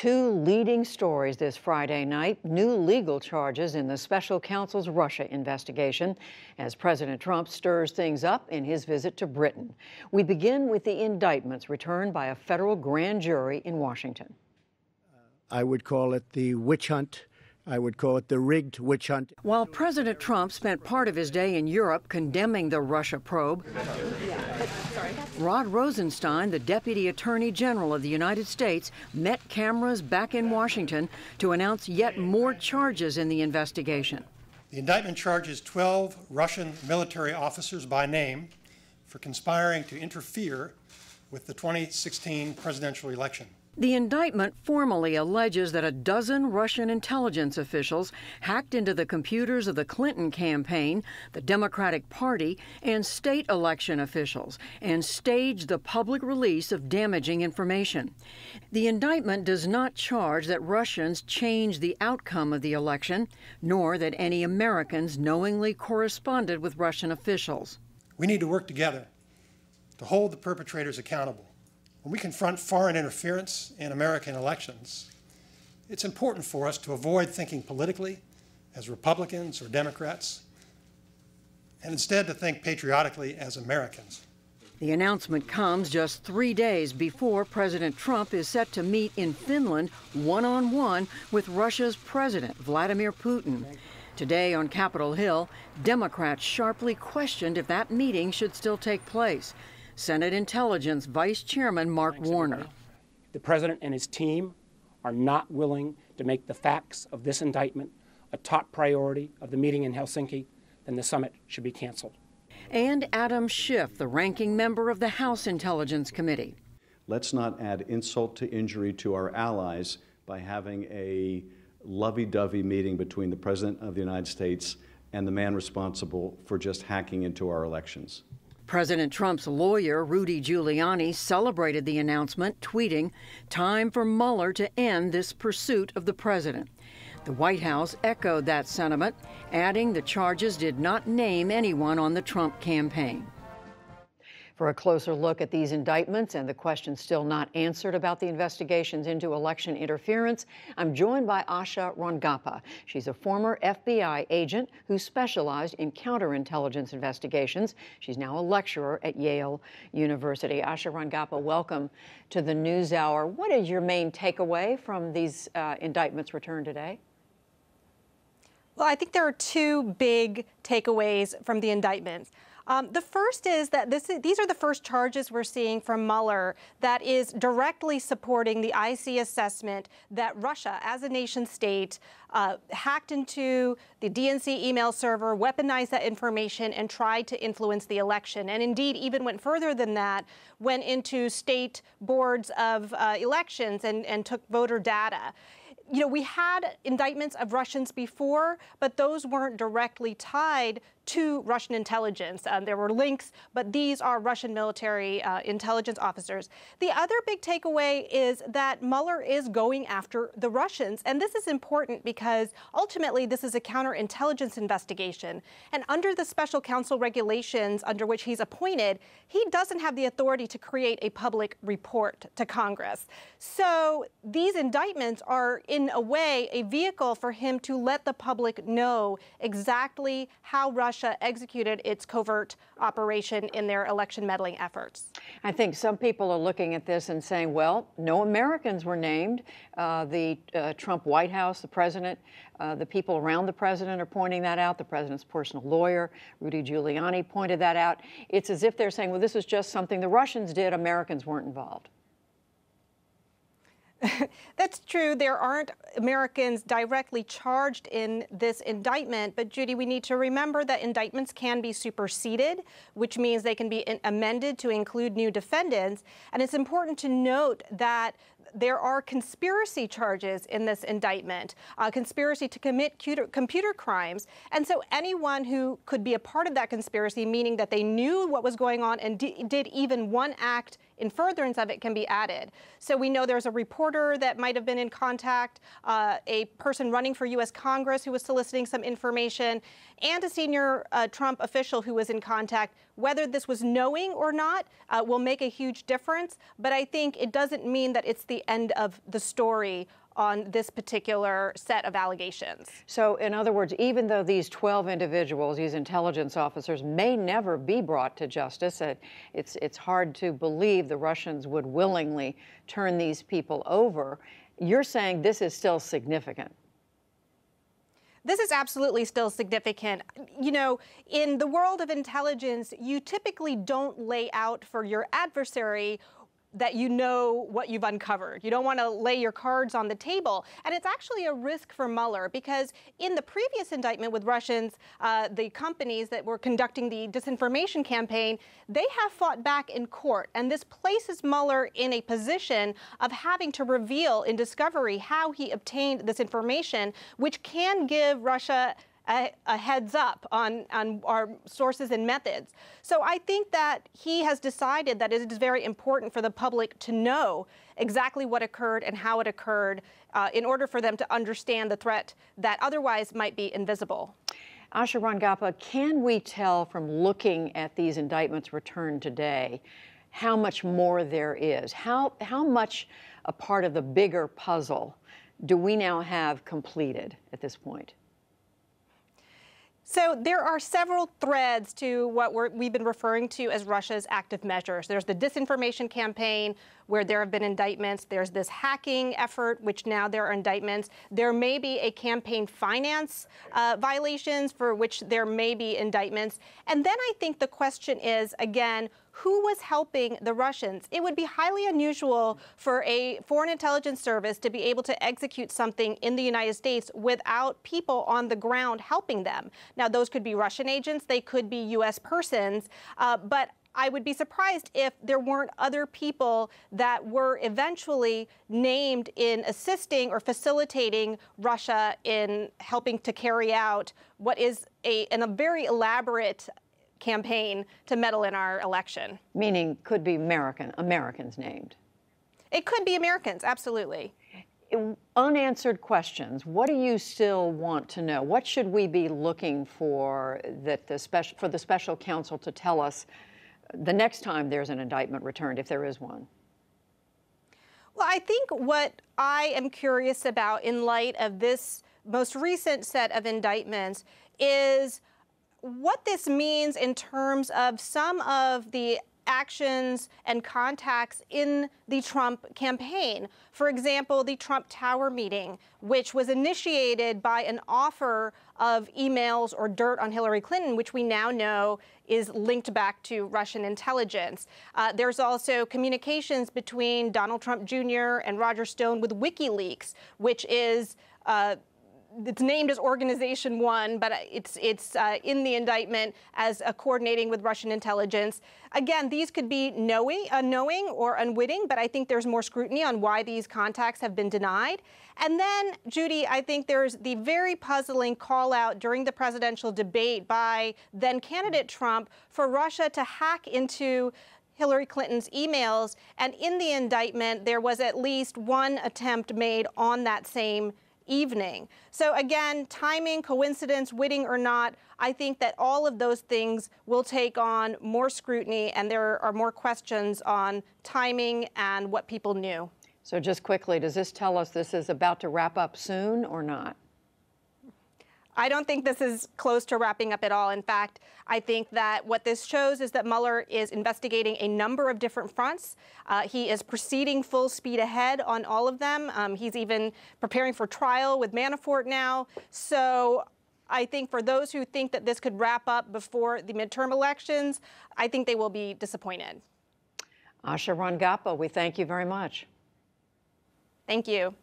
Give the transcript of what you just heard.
Two leading stories this Friday night, new legal charges in the special counsel's Russia investigation as President Trump stirs things up in his visit to Britain. We begin with the indictments returned by a federal grand jury in Washington. I would call it the witch hunt. I would call it the rigged witch hunt. While President Trump spent part of his day in Europe condemning the Russia probe, Rod Rosenstein, the Deputy Attorney General of the United States, met cameras back in Washington to announce yet more charges in the investigation. The indictment charges 12 Russian military officers by name for conspiring to interfere with the 2016 presidential election. The indictment formally alleges that a dozen Russian intelligence officials hacked into the computers of the Clinton campaign, the Democratic Party, and state election officials, and staged the public release of damaging information. The indictment does not charge that Russians changed the outcome of the election, nor that any Americans knowingly corresponded with Russian officials. We need to work together to hold the perpetrators accountable. When we confront foreign interference in American elections, it's important for us to avoid thinking politically as Republicans or Democrats, and instead to think patriotically as Americans. The announcement comes just 3 days before President Trump is set to meet in Finland one-on-one with Russia's President Vladimir Putin. Today on Capitol Hill, Democrats sharply questioned if that meeting should still take place. Senate Intelligence Vice Chairman Mark Warner. The president and his team are not willing to make the facts of this indictment a top priority of the meeting in Helsinki, then the summit should be canceled. And Adam Schiff, the ranking member of the House Intelligence Committee. Let's not add insult to injury to our allies by having a lovey-dovey meeting between the President of the United States and the man responsible for just hacking into our elections. President Trump's lawyer, Rudy Giuliani, celebrated the announcement, tweeting, "Time for Mueller to end this pursuit of the president." The White House echoed that sentiment, adding the charges did not name anyone on the Trump campaign. For a closer look at these indictments and the questions still not answered about the investigations into election interference, I'm joined by Asha Rangappa. She's a former FBI agent who specialized in counterintelligence investigations. She's now a lecturer at Yale University. Asha Rangappa, welcome to the NewsHour. What is your main takeaway from these indictments returned today? Well, I think there are two big takeaways from the indictments. The first is that these are the first charges we're seeing from Mueller that is directly supporting the IC assessment that Russia, as a nation state, hacked into the DNC email server, weaponized that information, and tried to influence the election. And indeed, even went further than that, went into state boards of elections and took voter data. You know, we had indictments of Russians before, but those weren't directly tied to Russian intelligence. There were links, but these are Russian military intelligence officers. The other big takeaway is that Mueller is going after the Russians. And this is important because ultimately this is a counterintelligence investigation. And under the special counsel regulations under which he's appointed, he doesn't have the authority to create a public report to Congress. So these indictments are, in a way, a vehicle for him to let the public know exactly how Russia executed its covert operation in their election meddling efforts. I think some people are looking at this and saying, well, no Americans were named. The Trump White House, the president, the people around the president are pointing that out. The president's personal lawyer, Rudy Giuliani, pointed that out. It's as if they're saying, well, this is just something the Russians did. Americans weren't involved. That's true. There aren't Americans directly charged in this indictment. But, Judy, we need to remember that indictments can be superseded, which means they can be amended to include new defendants. And it's important to note that there are conspiracy charges in this indictment, conspiracy to commit computer crimes. And so anyone who could be a part of that conspiracy, meaning that they knew what was going on and did even one act in furtherance of it can be added. So we know there's a reporter that might have been in contact, a person running for U.S. Congress who was soliciting some information, and a senior Trump official who was in contact. Whether this was knowing or not will make a huge difference, but I think it doesn't mean that it's the end of the story on this particular set of allegations. So, in other words, even though these 12 individuals, these intelligence officers, may never be brought to justice, it's hard to believe the Russians would willingly turn these people over. You're saying this is still significant. This is absolutely still significant. You know, in the world of intelligence, you typically don't lay out for your adversary that you know what you've uncovered. You don't want to lay your cards on the table. And it's actually a risk for Mueller because in the previous indictment with Russians, the companies that were conducting the disinformation campaign, they have fought back in court. And this places Mueller in a position of having to reveal in discovery how he obtained this information, which can give Russia a heads up on our sources and methods. So I think that he has decided that it is very important for the public to know exactly what occurred and how it occurred in order for them to understand the threat that otherwise might be invisible. Asha Rangappa, can we tell from looking at these indictments returned today how much more there is? How much a part of the bigger puzzle do we now have completed at this point? So there are several threads to what we've been referring to as Russia's active measures. There's the disinformation campaign, where there have been indictments. There's this hacking effort, which now there are indictments. There may be a campaign finance violations for which there may be indictments. And then I think the question is, again, who was helping the Russians? It would be highly unusual for a foreign intelligence service to be able to execute something in the United States without people on the ground helping them. Now, those could be Russian agents, they could be U.S. persons, but I would be surprised if there weren't other people that were eventually named in assisting or facilitating Russia in helping to carry out what is a very elaborate campaign to meddle in our election. Meaning could be Americans named. It could be Americans, absolutely. Unanswered questions. What do you still want to know? What should we be looking for that for the special counsel to tell us the next time there's an indictment returned, if there is one? Well, I think what I am curious about in light of this most recent set of indictments is what this means in terms of some of the actions and contacts in the Trump campaign. For example, the Trump Tower meeting, which was initiated by an offer of emails or dirt on Hillary Clinton, which we now know is linked back to Russian intelligence. There's also communications between Donald Trump Jr. and Roger Stone with WikiLeaks, which is it's named as Organization 1, but it's in the indictment as coordinating with Russian intelligence. Again, these could be knowing or unwitting, but I think there's more scrutiny on why these contacts have been denied. And then, Judy, I think there's the very puzzling call out during the presidential debate by then candidate Trump for Russia to hack into Hillary Clinton's emails. And in the indictment, there was at least one attempt made on that same evening. So again, timing, coincidence, witting or not, I think that all of those things will take on more scrutiny, and there are more questions on timing and what people knew. So just quickly, does this tell us this is about to wrap up soon or not? I don't think this is close to wrapping up at all. In fact, I think that what this shows is that Mueller is investigating a number of different fronts. He is proceeding full speed ahead on all of them. He's even preparing for trial with Manafort now. So I think for those who think that this could wrap up before the midterm elections, I think they will be disappointed. Asha Rangappa, we thank you very much. Thank you.